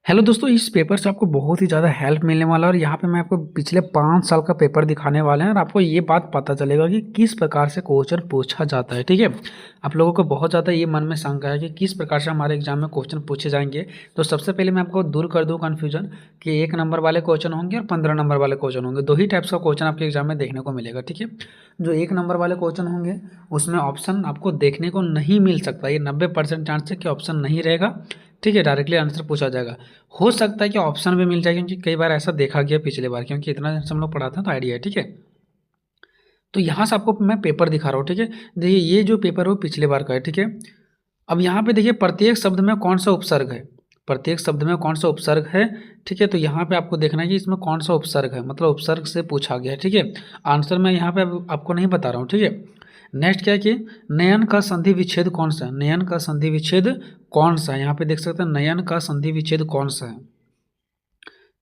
Hello दोस्तों, इस paper से आपको बहुत ही ज़्यादा हेल्प मिलने वाला है और यहाँ पे मैं आपको पिछले 5 साल का पेपर दिखाने वाले हैं और आपको ये बात पता चलेगा कि किस प्रकार से क्वेश्चन पूछा जाता है। ठीक है, आप लोगों को बहुत ज़्यादा ये मन में शंका है कि किस प्रकार से हमारे एग्जाम में क्वेश्चन पूछे जाएंगे। तो सबसे पहले मैं आपको दूर कर दूँ कन्फ्यूजन कि 1 नंबर वाले क्वेश्चन होंगे और 15 नंबर वाले क्वेश्चन होंगे। 2 ही टाइप्स का क्वेश्चन आपके एग्जाम में देखने को मिलेगा। ठीक है, जो 1 नंबर वाले क्वेश्चन होंगे उसमें ऑप्शन आपको देखने को नहीं मिल सकता। ये 90% चांस है कि ऑप्शन नहीं रहेगा। ठीक है, डायरेक्टली आंसर पूछा जाएगा। हो सकता है कि ऑप्शन भी मिल जाए, क्योंकि कई बार ऐसा देखा गया पिछले बार, क्योंकि इतना हम लोग पढ़ाते हैं तो आइडिया है। ठीक है, तो यहाँ से आपको मैं पेपर दिखा रहा हूँ। ठीक है, देखिए ये जो पेपर है वो पिछले बार का है। ठीक है, अब यहाँ पे देखिए प्रत्येक शब्द में कौन सा उपसर्ग है, प्रत्येक शब्द में कौन सा उपसर्ग है। ठीक है, तो यहाँ पे आपको देखना है कि इसमें कौन सा उपसर्ग है, मतलब उपसर्ग से पूछा गया है। ठीक है, आंसर मैं यहाँ पे आपको नहीं बता रहा हूँ। ठीक है, नेक्स्ट क्या है कि नयन का संधि विच्छेद कौन सा है, नयन का संधि विच्छेद कौन सा है, यहाँ पे देख सकते हैं नयन का संधि विच्छेद कौन सा है।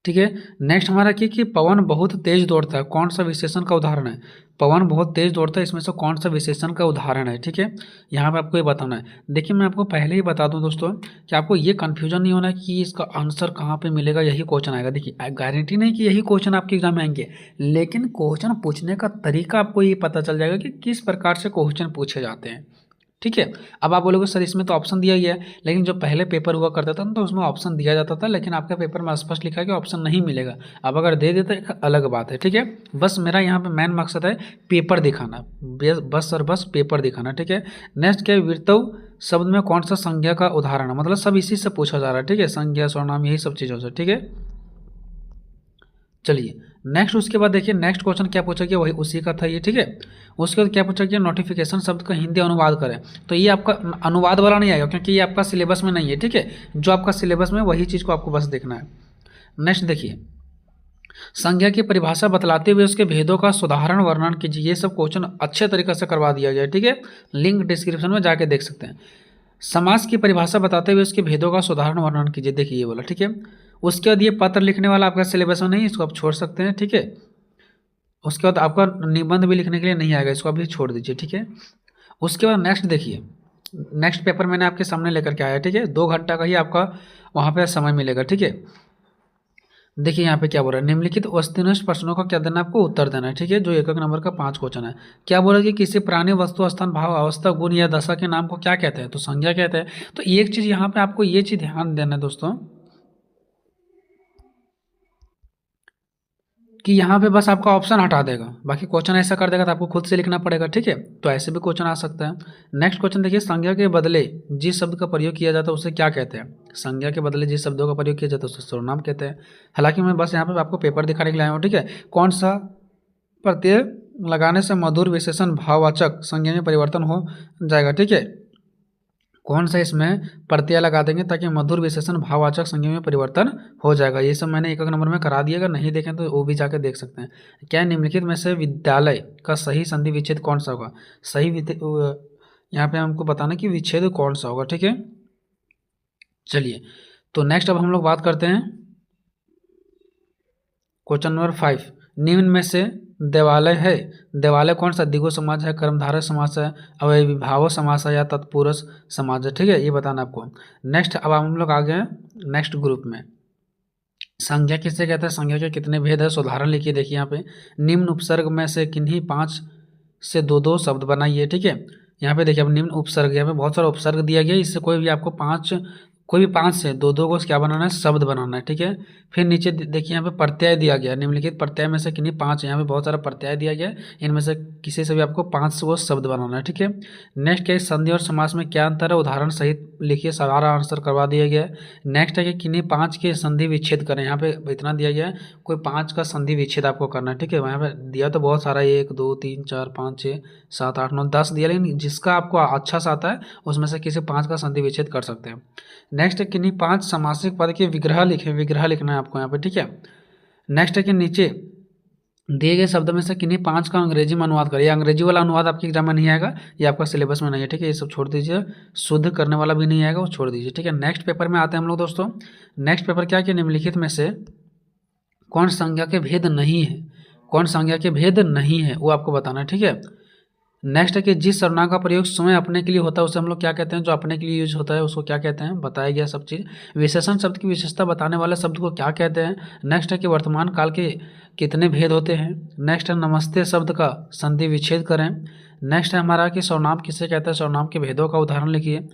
ठीक है, नेक्स्ट हमारा कि पवन बहुत तेज दौड़ता है, कौन सा विशेषण का उदाहरण है, पवन बहुत तेज दौड़ता है इसमें से कौन सा विशेषण का उदाहरण है। ठीक है, यहाँ पे आपको ये बताना है। देखिए मैं आपको पहले ही बता दूं दोस्तों कि आपको ये कन्फ्यूजन नहीं होना है कि इसका आंसर कहाँ पे मिलेगा, यही क्वेश्चन आएगा। देखिए गारंटी नहीं कि यही क्वेश्चन आपके एग्जाम में आएंगे, लेकिन क्वेश्चन पूछने का तरीका आपको ये पता चल जाएगा कि किस प्रकार से क्वेश्चन पूछे जाते हैं। ठीक है, अब आप बोलोगे सर इसमें तो ऑप्शन दिया गया है, लेकिन जो पहले पेपर हुआ करता था ना तो उसमें ऑप्शन दिया जाता था, लेकिन आपके पेपर में स्पष्ट लिखा है कि ऑप्शन नहीं मिलेगा। अब अगर दे देते एक अलग बात है। ठीक है, बस मेरा यहाँ पे मेन मकसद है पेपर दिखाना, बस और बस पेपर दिखाना। ठीक है, नेक्स्ट क्या है, विर्तव शब्द में कौन सा संज्ञा का उदाहरण है, मतलब सब इसी से पूछा जा रहा है। ठीक है, संज्ञा सर्वनाम यही सब चीज़ों से। ठीक है, चलिए नेक्स्ट, उसके बाद देखिए नेक्स्ट क्वेश्चन क्या पूछा गया, वही उसी का था ये। ठीक है, उसके बाद क्या पूछा गया, नोटिफिकेशन शब्द का हिंदी अनुवाद करें। तो ये आपका अनुवाद वाला नहीं आएगा, क्योंकि ये आपका सिलेबस में नहीं है। ठीक है, जो आपका सिलेबस में वही चीज़ को आपको बस देखना है। नेक्स्ट देखिए, संज्ञा की परिभाषा बतलाते हुए उसके भेदों का सुधारण वर्णन कीजिए। ये सब क्वेश्चन अच्छे तरीके से करवा दिया गया है। ठीक है, लिंक डिस्क्रिप्शन में जाके देख सकते हैं। समास की परिभाषा बताते हुए उसके भेदों का सुधारण वर्णन कीजिए, देखिए ये बोला। ठीक है, उसके बाद ये पत्र लिखने वाला आपका सिलेबस में नहीं है, इसको आप छोड़ सकते हैं। ठीक है, उसके बाद आपका निबंध भी लिखने के लिए नहीं आएगा, इसको आप भी छोड़ दीजिए। ठीक है, उसके बाद नेक्स्ट देखिए, नेक्स्ट पेपर मैंने आपके सामने लेकर के आया। ठीक है, 2 घंटा का ही आपका वहाँ पे समय मिलेगा। ठीक है, देखिए यहाँ पे क्या बोल रहा है, निम्नलिखित वस्तुनिष्ठ प्रश्नों का क्या देना है, आपको उत्तर देना है। ठीक है, जो 1 नंबर का 5 क्वेश्चन है। क्या बोला कि किसी प्राणी वस्तु स्थान भाव अवस्था गुण या दशा के नाम को क्या कहते हैं, तो संज्ञा कहते हैं। तो एक चीज़ यहाँ पे आपको ये चीज़ ध्यान देना है दोस्तों कि यहाँ पे बस आपका ऑप्शन हटा देगा, बाकी क्वेश्चन ऐसा कर देगा तो आपको खुद से लिखना पड़ेगा। ठीक है, तो ऐसे भी क्वेश्चन आ सकता है। नेक्स्ट क्वेश्चन देखिए, संज्ञा के बदले जिस शब्द का प्रयोग किया जाता है उसे क्या कहते हैं, संज्ञा के बदले जिस शब्दों का प्रयोग किया जाता है उसे सर्वनाम कहते हैं। हालांकि मैं बस यहाँ पे आपको पेपर दिखाने के लिए आया हूँ। ठीक है, कौन सा प्रत्यय लगाने से मधुर विशेषण भाववाचक संज्ञा में परिवर्तन हो जाएगा। ठीक है, कौन सा इसमें प्रत्यय लगा देंगे ताकि मधुर विशेषण भाववाचक संज्ञा में परिवर्तन हो जाएगा। ये सब मैंने 1 नंबर में करा दिया, अगर नहीं देखें तो वो भी जाकर देख सकते हैं। क्या निम्नलिखित में से विद्यालय का सही संधि विच्छेद कौन सा होगा, सही यहाँ पे हमको बताना कि विच्छेद कौन सा होगा। ठीक है, चलिए तो नेक्स्ट अब हम लोग बात करते हैं क्वेश्चन नंबर 5। निम्न में से देवालय है, देवालय कौन सा, द्विगु समाज है, कर्मधारय समास है, अव्ययीभाव समास है या तत्पुरुष समाज है। ठीक है, ये बताना आपको। नेक्स्ट अब हम लोग आ गए नेक्स्ट ग्रुप में, संज्ञा किससे कहते हैं, संज्ञा के कितने भेद है, उदाहरण लिखिए। देखिए यहाँ पे निम्न उपसर्ग में से किन्हीं 5 से 2 शब्द बनाइए। ठीक है, यहाँ पे देखिए अब निम्न उपसर्ग, यहाँ पे बहुत सारा उपसर्ग दिया गया है, इससे कोई भी आपको 5, कोई भी 5 से 2 को क्या बनाना है, शब्द बनाना है। ठीक है, फिर नीचे देखिए यहाँ पे प्रत्यय दिया गया है, निम्नलिखित प्रत्यय में से किन्हीं 5, यहाँ पे बहुत सारा प्रत्यय दिया गया है, इनमें से किसी से भी आपको 5 से वो शब्द बनाना है। ठीक है, नेक्स्ट है संधि और समास में क्या अंतर है, उदाहरण सहित लिखिए, सारा आंसर करवा दिया गया है। नेक्स्ट है कि किन्हीं 5 के संधि विच्छेद करें, यहाँ पे इतना दिया गया है, कोई 5 का संधि विच्छेद आपको करना है। ठीक है, वहाँ पे दिया तो बहुत सारा, 1 2 3 4 5 6 7 8 9 10 दिया, लेकिन जिसका आपको अच्छा सा आता है उसमें से किसी 5 का संधि विच्छेद कर सकते हैं। नेक्स्ट है किन्हीं 5 समासिक पद के विग्रह लिखें, विग्रह लिखना है आपको यहाँ पे। ठीक है, नेक्स्ट है कि नीचे दिए गए शब्द में से किन्हीं 5 का अंग्रेजी में अनुवाद करिए। अंग्रेजी वाला अनुवाद आपके एग्जाम में नहीं आएगा, ये आपका सिलेबस में नहीं है। ठीक है, ये सब छोड़ दीजिए, शुद्ध करने वाला भी नहीं आएगा, वो छोड़ दीजिए। ठीक है, नेक्स्ट पेपर में आते हैं हम लोग दोस्तों। नेक्स्ट पेपर क्या कि निम्नलिखित में से कौन संज्ञा के भेद नहीं है, कौन संज्ञा के भेद नहीं है वो आपको बताना है। ठीक है, नेक्स्ट है कि जिस सर्वनाम का प्रयोग स्वयं अपने के लिए होता है उसे हम लोग क्या कहते हैं, जो अपने के लिए यूज होता है उसको क्या कहते हैं, बताया गया सब चीज़। विशेषण शब्द की विशेषता बताने वाले शब्द को क्या कहते हैं। नेक्स्ट है कि वर्तमान काल के कितने भेद होते हैं। नेक्स्ट है नमस्ते शब्द का संधि विच्छेद करें। नेक्स्ट है हमारा कि सर्वनाम किसे कहते हैं, सर्वनाम के भेदों का उदाहरण लिखिए।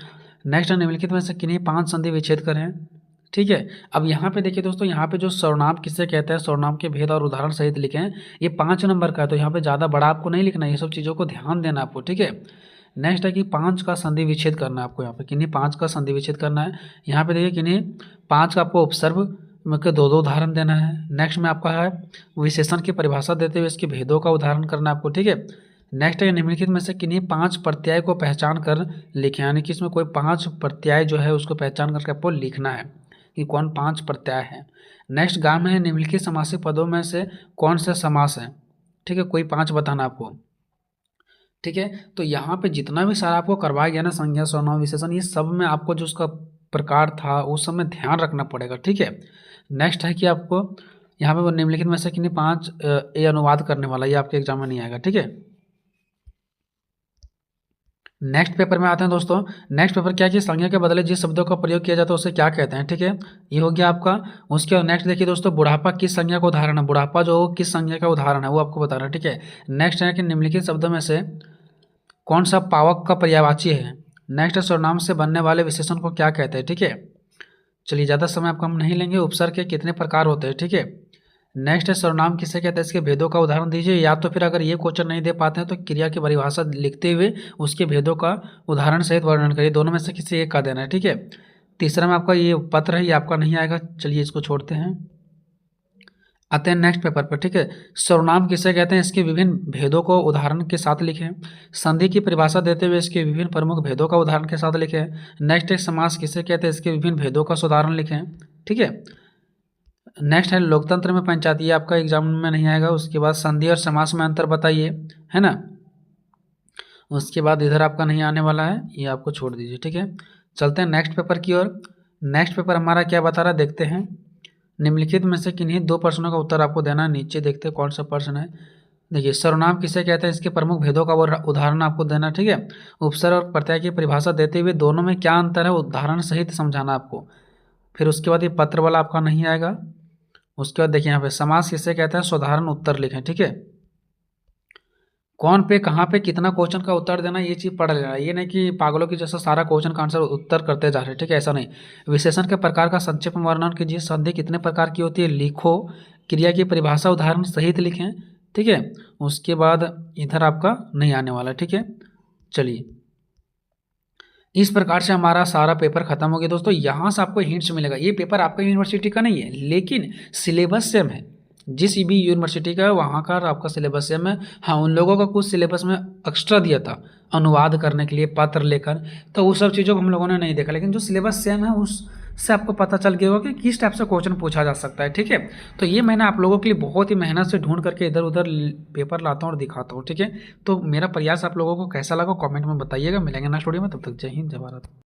नेक्स्ट है निम्नलिखित में से किन्हीं 5 संधि विच्छेद करें। ठीक है, अब यहाँ पे देखिए दोस्तों, यहाँ पे जो सर्वनाम किसे कहते हैं, सर्वनाम के भेद और उदाहरण सहित लिखें। ये 5 नंबर का है, तो यहाँ पे ज़्यादा बड़ा आपको नहीं लिखना है, ये सब चीज़ों को ध्यान देना आपको। ठीक है, नेक्स्ट है कि 5 का संधि विच्छेद करना है आपको। यहाँ पे किन्हीं 5 का संधि विच्छेद करना है। यहाँ पे देखिए किन्हीं 5 का आपको उपसर्ग में के 2-2 उदाहरण देना है। नेक्स्ट में आपका है विशेषण की परिभाषा देते हुए इसके भेदों का उदाहरण करना है आपको। ठीक है, नेक्स्ट है निम्नलिखित में से किन्हीं 5 प्रत्यय को पहचान कर लिखें, यानी कि इसमें कोई 5 प्रत्यय जो है उसको पहचान करके आपको लिखना है कि कौन 5 प्रत्यय है। नेक्स्ट गांव में है निम्नलिखित समासिक पदों में से कौन सा समास है। ठीक है, कोई 5 बताना आपको। ठीक है, तो यहाँ पे जितना भी सारा आपको करवाया गया ना, संज्ञा सर्वनाम विशेषण, ये सब में आपको जो उसका प्रकार था उस सब में ध्यान रखना पड़ेगा। ठीक है, नेक्स्ट है कि आपको यहाँ पे निम्नलिखित में से किन्हीं 5 ये अनुवाद करने वाला, ये आपके एग्जाम में नहीं आएगा। ठीक है, नेक्स्ट पेपर में आते हैं दोस्तों। नेक्स्ट पेपर क्या कि संज्ञा के बदले जिस शब्दों का प्रयोग किया जाता है उसे क्या कहते हैं। ठीक है, ये हो गया आपका। उसके बाद नेक्स्ट देखिए दोस्तों, बुढ़ापा किस संज्ञा का उदाहरण है, बुढ़ापा जो किस संज्ञा का उदाहरण है वो आपको बताना है। ठीक है, नेक्स्ट है कि निम्नलिखित शब्दों में से कौन सा पावक का पर्यायवाची है। नेक्स्ट है सर्वनाम से बनने वाले विशेषण को क्या कहते हैं। ठीक है, चलिए ज़्यादा समय आपका हम नहीं लेंगे। उपसर्ग के कितने प्रकार होते हैं। ठीक है, नेक्स्ट है सर्वनाम किसे कहते हैं, इसके भेदों का उदाहरण दीजिए, या तो फिर अगर ये क्वेश्चन नहीं दे पाते हैं तो क्रिया की परिभाषा लिखते हुए उसके भेदों का उदाहरण सहित वर्णन करिए। दोनों में से किसी एक का देना है। ठीक है, तीसरा में आपका ये पत्र है, ये आपका नहीं आएगा, चलिए इसको छोड़ते हैं। आते हैं नेक्स्ट पेपर पर। ठीक है, सर्वनाम किसे कहते हैं, इसके विभिन्न भेदों को उदाहरण के साथ लिखें। संधि की परिभाषा देते हुए इसके विभिन्न प्रमुख भेदों का उदाहरण के साथ लिखें। नेक्स्ट है समास किसे कहते हैं, इसके विभिन्न भेदों का उदाहरण लिखें। ठीक है, नेक्स्ट है लोकतंत्र में पंचायत, ये आपका एग्जाम में नहीं आएगा। उसके बाद संधि और समास में अंतर बताइए, है ना। उसके बाद इधर आपका नहीं आने वाला है, ये आपको छोड़ दीजिए। ठीक है, चलते हैं नेक्स्ट पेपर की ओर। नेक्स्ट पेपर हमारा क्या बता रहा है, देखते हैं। निम्नलिखित में से किन्हीं 2 प्रश्नों का उत्तर आपको देना है। नीचे देखते हैं कौन सा प्रश्न है। देखिए, सर्वनाम किसे कहते हैं, इसके प्रमुख भेदों का उदाहरण आपको देना। ठीक है, उपसर्ग और प्रत्यय की परिभाषा देते हुए दोनों में क्या अंतर है उदाहरण सहित समझाना आपको। फिर उसके बाद ये पत्र वाला आपका नहीं आएगा। उसके बाद देखिए यहाँ पे समास किसे कहते हैं, साधारण उत्तर लिखें। ठीक है, कौन पे कहाँ पे कितना क्वेश्चन का उत्तर देना, ये चीज़ पढ़ लेना। ये नहीं कि पागलों की जैसा सारा क्वेश्चन का आंसर उत्तर करते जा रहे हैं। ठीक है, ऐसा नहीं। विशेषण के प्रकार का संक्षिप्त वर्णन कीजिए। संधि कितने प्रकार की होती है लिखो। क्रिया की परिभाषा उदाहरण सहित लिखें। ठीक है, उसके बाद इधर आपका नहीं आने वाला। ठीक है, चलिए इस प्रकार से हमारा सारा पेपर खत्म हो गया दोस्तों। यहाँ से आपको हिंट्स मिलेगा। ये पेपर आपका यूनिवर्सिटी का नहीं है, लेकिन सिलेबस सेम है। जिस भी यूनिवर्सिटी का है वहाँ का आपका सिलेबस सेम है। हाँ, उन लोगों का कुछ सिलेबस में एक्स्ट्रा दिया था अनुवाद करने के लिए, पत्र लेकर, तो वो सब चीज़ों को हम लोगों ने नहीं देखा। लेकिन जो सिलेबस सेम है उससे आपको पता चल गया होगा कि किस टाइप से क्वेश्चन पूछा जा सकता है। ठीक है, तो ये मैंने आप लोगों के लिए बहुत ही मेहनत से ढूंढ करके इधर उधर पेपर लाता हूँ और दिखाता हूँ। ठीक है, तो मेरा प्रयास आप लोगों को कैसा लगा कमेंट में बताइएगा। मिलेंगे नेक्स्ट वीडियो में, तब तक जय हिंद जय भारत।